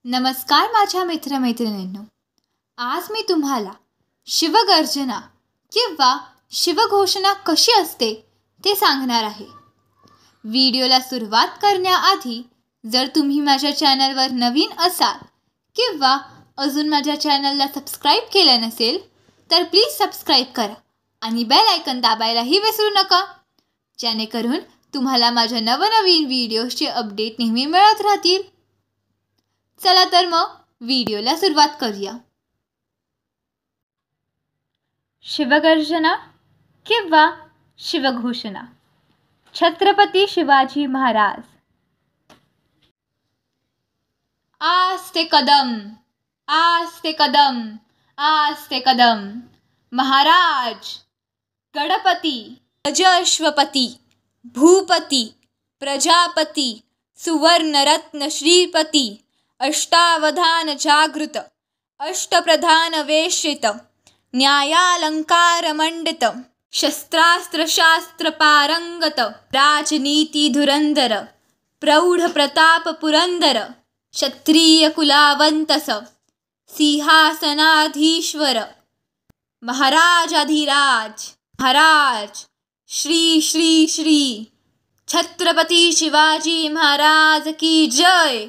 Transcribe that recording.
नमस्कार माझ्या मित्रमैत्रिणींनो. आज मी तुम्हाला शिवगर्जना किंवा शिवघोषणा कशी असते ते सांगणार आहे. व्हिडिओला सुरुवात करण्याआधी जर तुम्ही माझ्या चॅनलवर नवीन असाल किंवा अजून माझ्या चॅनलला सबस्क्राईब केलं नसेल तर प्लीज सबस्क्राईब करा आणि बेल आयकन दाबायलाही विसरू नका, जेणेकरून तुम्हाला माझ्या नवनवीन व्हिडिओजचे अपडेट नेहमी मिळत राहतील. चला तर मग व्हिडिओला सुरुवात करूया. शिवगर्जना किंवा शिवघोषणा. छत्रपती शिवाजी महाराज. आस्ते कदम, आस्ते कदम, आस्ते कदम. महाराज गणपती, अजश्वपती, भूपती, प्रजापती, सुवर्णरत्न श्रीपती, अष्टावधान जागृत, अष्टप्रधान वेशित, न्यायालंकार मंडित, शस्त्रास्त्र शास्त्र पारंगत, राजनीती धुरंधर, प्रौढ प्रताप पुरंदर, क्षत्रिय कुलावंतस, सिंहासनाधीश्वर, महाराजाधिराज. महाराज श्री श्री श्री छत्रपती शिवाजी महाराज की जय.